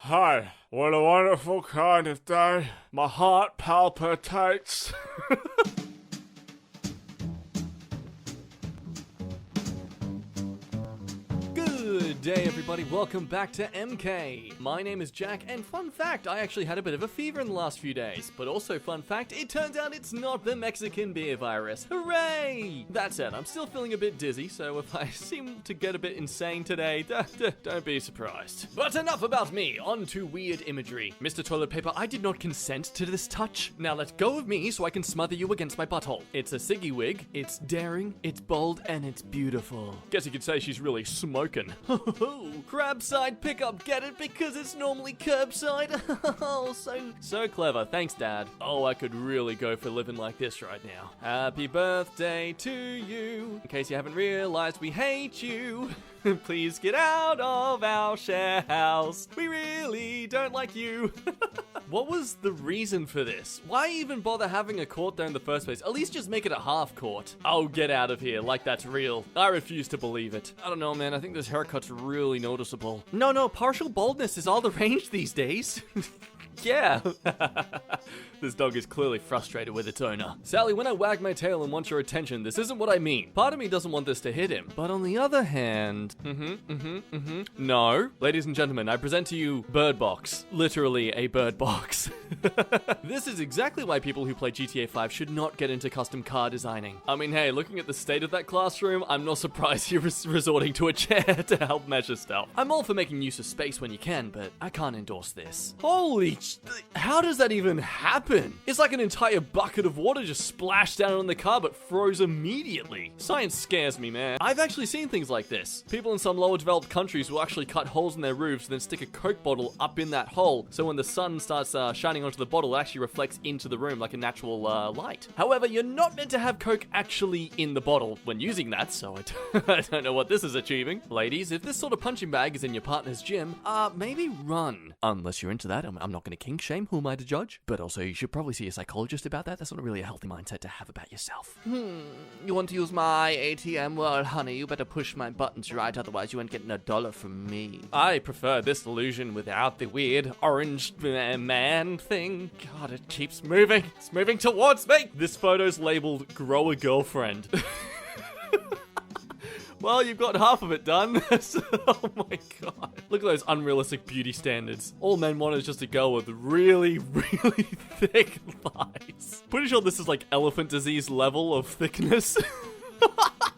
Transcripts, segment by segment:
Hi, what a wonderful kind of day. My heart palpitates. Good day, everybody. Welcome back to EmKay. My name is Jack, and fun fact, I actually had a bit of a fever in the last few days. But also, fun fact, it turns out it's not the Mexican beer virus. Hooray! That said, I'm still feeling a bit dizzy, so if I seem to get a bit insane today, don't be surprised. But enough about me, on to weird imagery. Mr. Toilet Paper, I did not consent to this touch. Now let go of me so I can smother you against my butthole. It's a ciggy wig, it's daring, it's bold, and it's beautiful. Guess you could say she's really smoking. Crabside pickup, get it? Because it's normally curbside. Oh, so clever. Thanks, Dad. Oh, I could really go for living like this right now. Happy birthday to you. In case you haven't realized, we hate you. Please get out of our share house. We really don't like you. What was the reason for this? Why even bother having a court there in the first place? At least just make it a half court. Oh, get out of here, like that's real. I refuse to believe it. I don't know, man. I think this haircut's really noticeable. No, partial baldness is all the rage these days. Yeah. This dog is clearly frustrated with its owner. Sally, when I wag my tail and want your attention, this isn't what I mean. Part of me doesn't want this to hit him. But on the other hand, no. Ladies and gentlemen, I present to you Bird Box. Literally a bird box. This is exactly why people who play GTA 5 should not get into custom car designing. I mean, hey, looking at the state of that classroom, I'm not surprised you're resorting to a chair to help measure stuff. I'm all for making use of space when you can, but I can't endorse this. Holy how does that even happen? It's like an entire bucket of water just splashed down on the car but froze immediately. Science scares me, man. I've actually seen things like this. People in some lower developed countries will actually cut holes in their roofs and then stick a Coke bottle up in that hole, so when the sun starts shining onto the bottle, it actually reflects into the room like a natural light. However, you're not meant to have Coke actually in the bottle when using that, so I don't know what this is achieving. Ladies, if this sort of punching bag is in your partner's gym, maybe run. Unless you're into that, I'm not going to kink shame, who am I to judge? But also, you should probably see a psychologist about that. That's not really a healthy mindset to have about yourself. You want to use my ATM? Well, honey, you better push my buttons right, otherwise you ain't getting $1 from me. I prefer this illusion without the weird orange man thing. God, it keeps moving. It's moving towards me. This photo's labeled Grow a Girlfriend. Well, you've got half of it done. Oh my god. Look at those unrealistic beauty standards. All men want is just a girl with really, really thick thighs. Pretty sure this is like elephant disease level of thickness.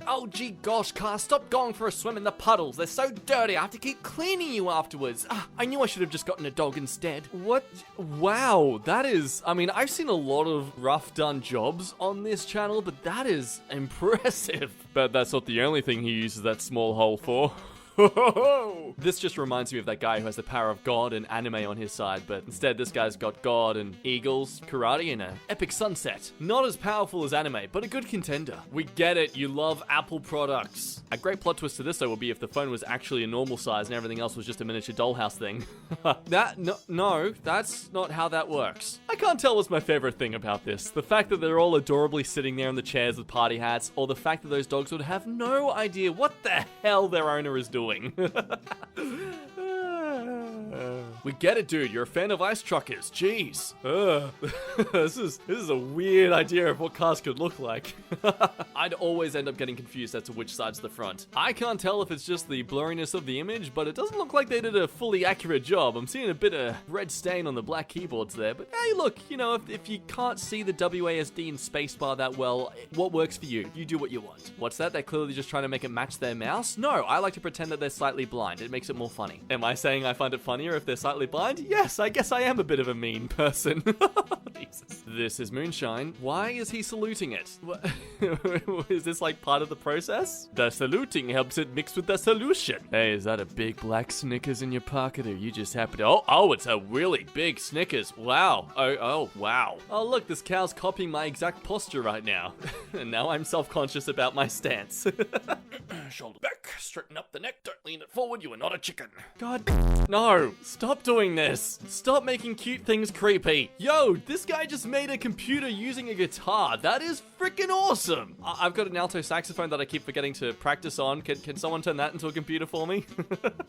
Oh gee gosh, car, stop going for a swim in the puddles. They're so dirty, I have to keep cleaning you afterwards. I knew I should have just gotten a dog instead. What? Wow, that is... I mean, I've seen a lot of rough done jobs on this channel, but that is impressive. But that's not the only thing he uses that small hole for. This just reminds me of that guy who has the power of God and anime on his side, but instead this guy's got God and eagles, karate, and an epic sunset. Not as powerful as anime, but a good contender. We get it, you love Apple products. A great plot twist to this though would be if the phone was actually a normal size and everything else was just a miniature dollhouse thing. No, that's not how that works. I can't tell what's my favorite thing about this. The fact that they're all adorably sitting there in the chairs with party hats, or the fact that those dogs would have no idea what the hell their owner is doing. We get it, dude. You're a fan of ice truckers. Jeez. This is a weird idea of what cars could look like. I'd always end up getting confused as to which side's the front. I can't tell if it's just the blurriness of the image, but it doesn't look like they did a fully accurate job. I'm seeing a bit of red stain on the black keyboards there, but hey, look, you know, if you can't see the WASD and spacebar that well, what works for you? You do what you want. What's that? They're clearly just trying to make it match their mouse? No, I like to pretend that they're slightly blind. It makes it more funny. Am I saying I find it funnier if they're slightly blind? Yes, I guess I am a bit of a mean person. Jesus. This is moonshine. Why is he saluting it? Is this like part of the process? The saluting helps it mix with the solution. Hey, is that a big black Snickers in your pocket, or you just happen to... Oh, it's a really big Snickers. Wow. Oh, wow. Oh, look, this cow's copying my exact posture right now. And now I'm self-conscious about my stance. Shoulder back. Straighten up the neck, don't lean it forward, you are not a chicken. God, no. Stop doing this. Stop making cute things creepy. Yo, this guy just made a computer using a guitar. That is freaking awesome. I've got an alto saxophone that I keep forgetting to practice on. Can someone turn that into a computer for me?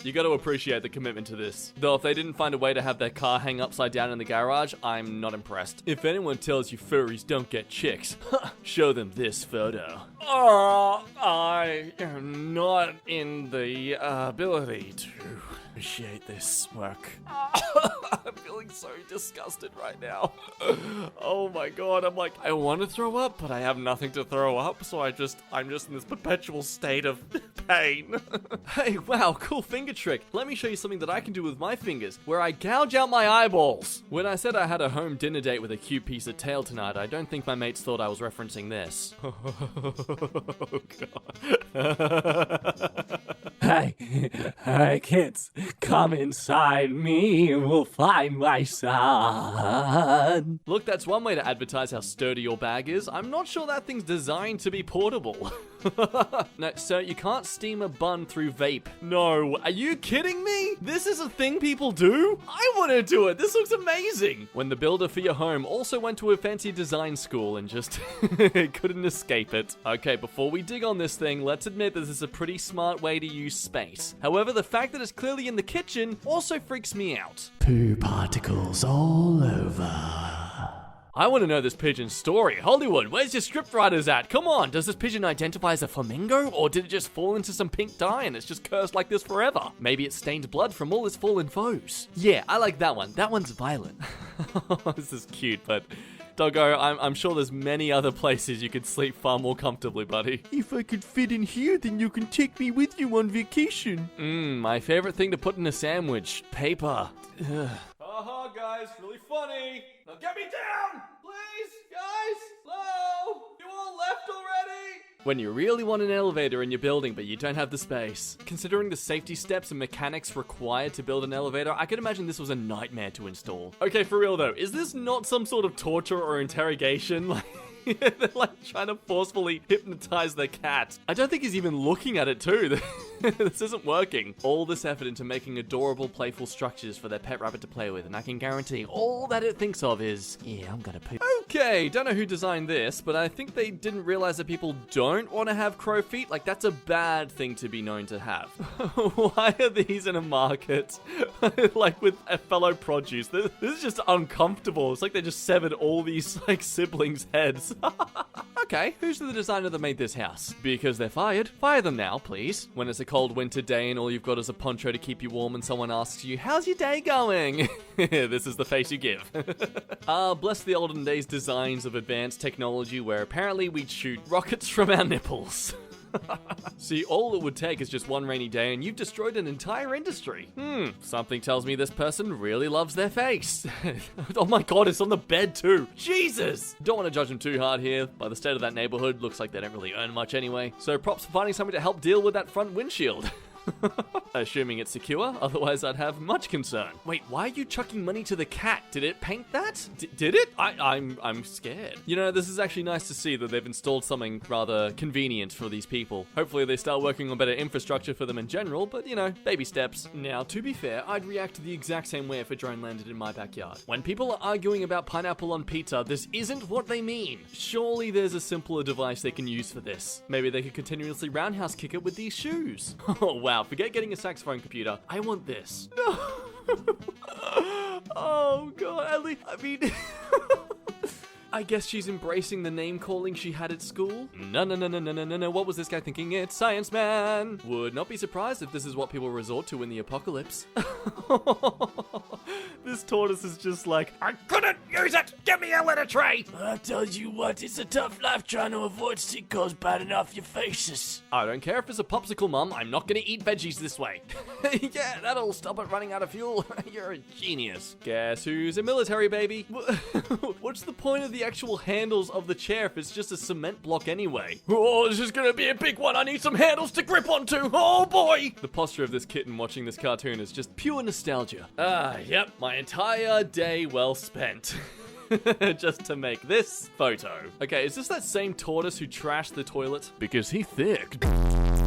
You got to appreciate the commitment to this. Though if they didn't find a way to have their car hang upside down in the garage, I'm not impressed. If anyone tells you furries don't get chicks, show them this photo. Oh, I am not in the ability to appreciate this work. I'm feeling so disgusted right now. Oh my god, I'm like, I want to throw up, but I have nothing to throw up, so I'm just in this perpetual state of pain. Hey, wow, cool finger trick. Let me show you something that I can do with my fingers, where I gouge out my eyeballs. When I said I had a home dinner date with a cute piece of tail tonight, I don't think my mates thought I was referencing this. Oh god. Hey kids, come inside me and we'll find my son. Look, that's one way to advertise how sturdy your bag is. I'm not sure that thing's designed to be portable. No, sir, you can't steam a bun through vape. No, are you kidding me? This is a thing people do? I want to do it. This looks amazing. When the builder for your home also went to a fancy design school and just couldn't escape it. Okay, before we dig on this thing, let's admit this is a pretty smart way to use space. However, the fact that it's clearly in the kitchen also freaks me out. Poo particles all over. I want to know this pigeon's story. Hollywood, where's your scriptwriters at? Come on, does this pigeon identify as a flamingo? Or did it just fall into some pink dye and it's just cursed like this forever? Maybe it stained blood from all its fallen foes. Yeah, I like that one. That one's violent. This is cute, but... Doggo, I'm sure there's many other places you could sleep far more comfortably, buddy. If I could fit in here, then you can take me with you on vacation. My favorite thing to put in a sandwich. Paper. Haha, guys, really funny. Now get me down, please, guys. Hello? You all left already? When you really want an elevator in your building, but you don't have the space. Considering the safety steps and mechanics required to build an elevator, I could imagine this was a nightmare to install. Okay, for real though, is this not some sort of torture or interrogation? They're like trying to forcefully hypnotize the cat. I don't think he's even looking at it too. This isn't working. All this effort into making adorable, playful structures for their pet rabbit to play with, and I can guarantee all that it thinks of is, yeah, I'm gonna poop. Okay, don't know who designed this, but I think they didn't realize that people don't want to have crow feet. Like, that's a bad thing to be known to have. Why are these in a market? Like, with a fellow produce. This is just uncomfortable. It's like they just severed all these, like, siblings' heads. Okay, who's the designer that made this house? Because they're fired. Fire them now, please. When it's a cold winter day and all you've got is a poncho to keep you warm and someone asks you, how's your day going? This is the face you give. Bless the olden days designs of advanced technology where apparently we'd shoot rockets from our nipples. See, all it would take is just one rainy day and you've destroyed an entire industry. Something tells me this person really loves their face. Oh my god, it's on the bed too. Jesus! Don't want to judge them too hard here. By the state of that neighborhood, looks like they don't really earn much anyway. So props for finding something to help deal with that front windshield. Assuming it's secure, otherwise I'd have much concern. Wait, why are you chucking money to the cat? Did it paint that? Did it? I'm scared. You know, this is actually nice to see that they've installed something rather convenient for these people. Hopefully they start working on better infrastructure for them in general, but you know, baby steps. Now, to be fair, I'd react the exact same way if a drone landed in my backyard. When people are arguing about pineapple on pizza, this isn't what they mean. Surely there's a simpler device they can use for this. Maybe they could continuously roundhouse kick it with these shoes. Oh wow, forget getting a saxophone computer. I want this. No. Oh god, Ellie, I mean... I guess she's embracing the name calling she had at school. No. What was this guy thinking? It's Science Man. Would not be surprised if this is what people resort to in the apocalypse. This tortoise is just like, I couldn't use it. Give me a letter tray. I tell you what, it's a tough life trying to avoid sickos biting off your faces. I don't care if it's a popsicle, Mum. I'm not gonna eat veggies this way. Yeah, that'll stop it running out of fuel. You're a genius. Guess who's a military baby? What's the point of the actual handles of the chair if it's just a cement block anyway? Oh, this is gonna be a big one. I need some handles to grip onto. Oh boy! The posture of this kitten watching this cartoon is just pure nostalgia. Yep, my entire day well spent. Just to make this photo. Okay, is this that same tortoise who trashed the toilet? Because he thick.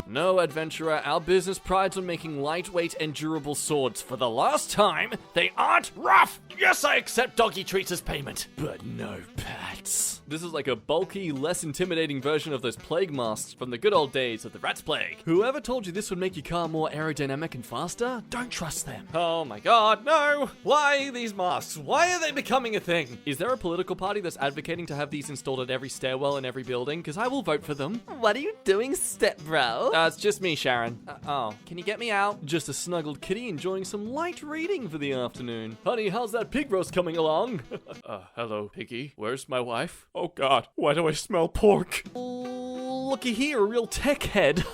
No, adventurer, our business prides on making lightweight and durable swords. For the last time, they aren't rough! Yes, I accept doggy treats as payment, but no pets. This is like a bulky, less intimidating version of those plague masks from the good old days of the rat's plague. Whoever told you this would make your car more aerodynamic and faster? Don't trust them. Oh my god, no! Why these masks? Why are they becoming a thing? Is there a political party that's advocating to have these installed at every stairwell in every building? Because I will vote for them. What are you doing, step bro? It's just me, Sharon. Oh, can you get me out? Just a snuggled kitty enjoying some light reading for the afternoon. Honey, how's that pig roast coming along? Hello, piggy. Where's my wife? Oh god, why do I smell pork? Looky here, a real tech head.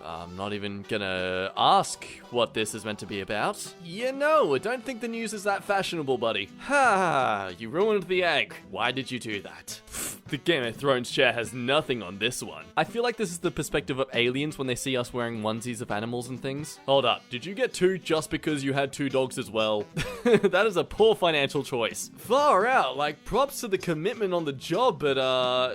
I'm not even gonna ask what this is meant to be about. Yeah, no, I don't think the news is that fashionable, buddy. Ha! You ruined the egg. Why did you do that? The Game of Thrones chair has nothing on this one. I feel like this is the perspective of aliens when they see us wearing onesies of animals and things. Hold up, did you get two just because you had two dogs as well? That is a poor financial choice. Far out, like props to the commitment on the job, but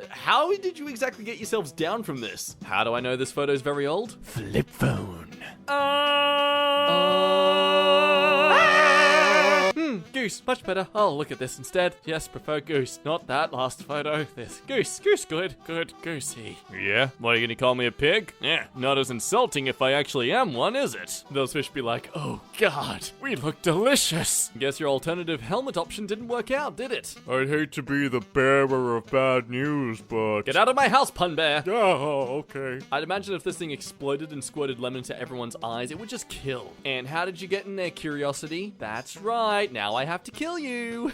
how did you exactly get yourselves down from this? How do I know this photo's very old? Flip phone. Goose, much better. I'll look at this instead. Yes, prefer goose, not that last photo. This goose, good, goosey. Yeah, what are you gonna call me, a pig? Yeah, not as insulting if I actually am one, is it? Those fish be like, oh god, we look delicious. Guess your alternative helmet option didn't work out, did it? I'd hate to be the bearer of bad news, but... Get out of my house, pun bear. Oh, okay. I'd imagine if this thing exploded and squirted lemon into everyone's eyes, it would just kill. And how did you get in there, curiosity? That's right, now I have to kill you.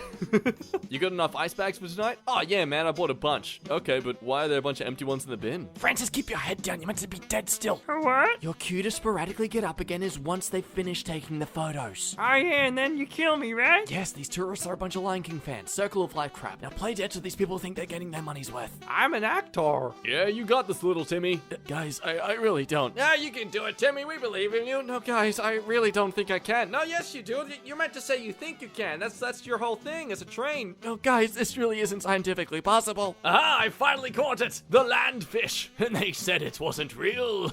You got enough ice bags for tonight? Oh yeah, man, I bought a bunch. Okay, but why are there a bunch of empty ones in the bin? Francis, keep your head down. You're meant to be dead still. What? Your cue to sporadically get up again is once they've finished taking the photos. Oh yeah, and then you kill me, right? Yes, these tourists are a bunch of Lion King fans. Circle of life crap. Now play dead so these people think they're getting their money's worth. I'm an actor. Yeah, you got this, little Timmy. Guys, I really don't. Yeah, you can do it, Timmy. We believe in you. No, guys, I really don't think I can. No, yes, you do. You're meant to say you think you can. That's your whole thing as a train. No, guys, this really isn't scientifically possible. Aha, I finally caught it. The landfish. And they said it wasn't real.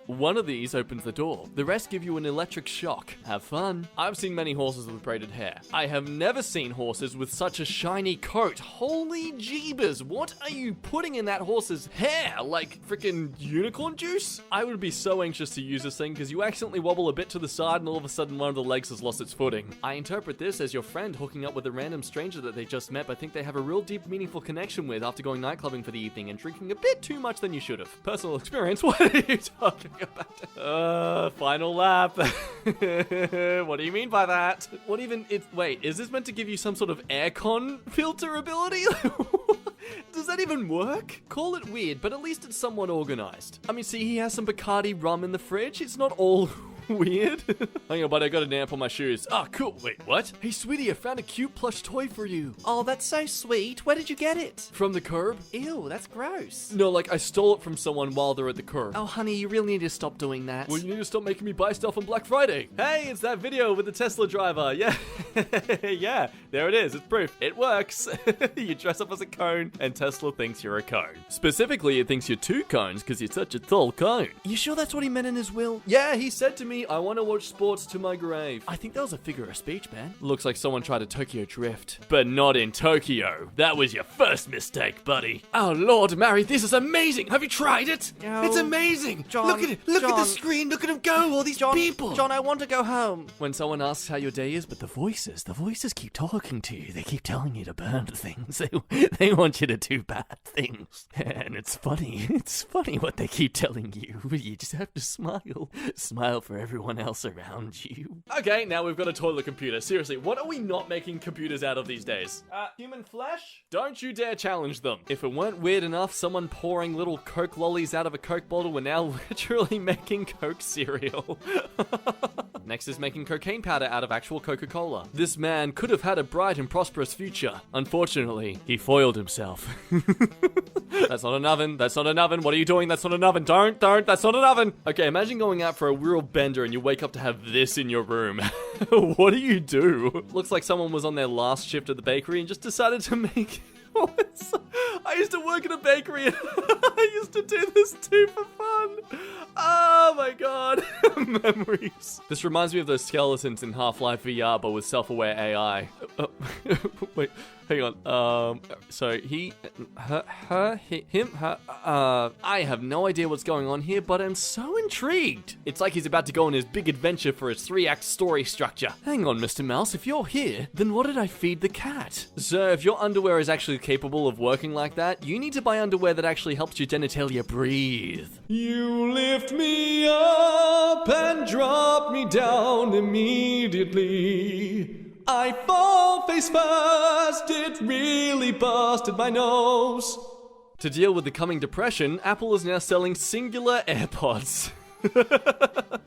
One of these opens the door. The rest give you an electric shock. Have fun. I've seen many horses with braided hair. I have never seen horses with such a shiny coat. Holy jeebus. What are you putting in that horse's hair? Like freaking unicorn juice? I would be so anxious to use this thing because you accidentally wobble a bit to the side and all of a sudden one of the legs has lost its footing. I interpret this as your friend hooking up with a random stranger that they just met but think they have a real deep, meaningful connection with after going night clubbing for the evening and drinking a bit too much than you should have. Personal experience? What are you talking about? Final lap. What do you mean by that? What even? Wait, is this meant to give you some sort of aircon filter ability? Does that even work? Call it weird, but at least it's somewhat organized. I mean, see, he has some Bacardi rum in the fridge. It's not all weird. Hang on, buddy, I got a damp on my shoes. Ah, cool. Wait, what? Hey, sweetie, I found a cute plush toy for you. Oh, that's so sweet. Where did you get it? From the curb? Ew, that's gross. No, like, I stole it from someone while they're at the curb. Oh, honey, you really need to stop doing that. Well, you need to stop making me buy stuff on Black Friday. Hey, it's that video with the Tesla driver. Yeah. Yeah, there it is. It's proof. It works. You dress up as a cone, and Tesla thinks you're a cone. Specifically, it thinks you're two cones because you're such a tall cone. You sure that's what he meant in his will? Yeah, he said to me, I want to watch sports to my grave. I think that was a figure of speech, man. Looks like someone tried to Tokyo drift. But not in Tokyo. That was your first mistake, buddy. Oh, Lord, Mary, this is amazing. Have you tried it? No. It's amazing. John, look at it. Look at the John. screen. Look at them go. All these people. John, I want to go home. When someone asks how your day is, but The voices keep talking to you. They keep telling you to burn things. They want you to do bad things. And it's funny. It's funny what they keep telling you. You just have to smile. Smile for everyone else around you. Okay, now we've got a toilet computer. Seriously, what are we not making computers out of these days? Human flesh? Don't you dare challenge them. If it weren't weird enough, someone pouring little Coke lollies out of a Coke bottle, we're now literally making Coke cereal. Next is making cocaine powder out of actual Coca-Cola. This man could have had a bright and prosperous future. Unfortunately, he foiled himself. That's not an oven. That's not an oven. What are you doing? That's not an oven. Don't. That's not an oven. Okay, imagine going out for a real bender and you wake up to have this in your room. What do you do? Looks like someone was on their last shift at the bakery and just decided to make I used to work in a bakery and I used to do this too for fun. Oh my god. Memories. This reminds me of those skeletons in Half-Life VR, but with self-aware AI. Wait, hang on. So he, her, him, her, I have no idea what's going on here, but I'm so intrigued. It's like he's about to go on his big adventure for his 3-act story structure. Hang on, Mr. Mouse, if you're here, then what did I feed the cat? So if your underwear is actually capable of working like that, you need to buy underwear that actually helps your genitalia breathe. You lift me up and drop me down immediately. I fall face first, it really busted my nose. To deal with the coming depression, Apple is now selling singular AirPods.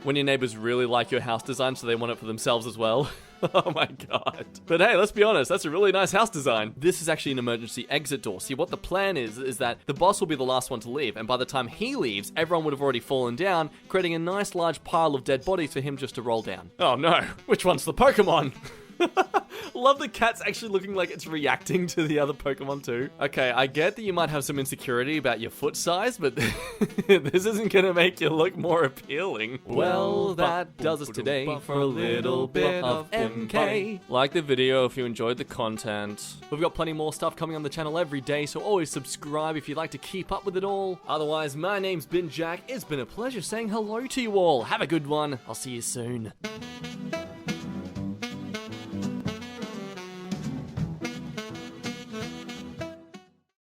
When your neighbors really like your house design, so they want it for themselves as well. Oh my god. But hey, let's be honest, that's a really nice house design. This is actually an emergency exit door. See, what the plan is that the boss will be the last one to leave, and by the time he leaves, everyone would have already fallen down, creating a nice large pile of dead bodies for him just to roll down. Oh no, which one's the Pokemon? Love the cat's actually looking like it's reacting to the other Pokemon too. Okay, I get that you might have some insecurity about your foot size, but this isn't gonna make you look more appealing. Well, that does us today for a little bit of EmKay. Like the video if you enjoyed the content. We've got plenty more stuff coming on the channel every day, so always subscribe if you'd like to keep up with it all. Otherwise, my name's been Jack. It's been a pleasure saying hello to you all. Have a good one. I'll see you soon.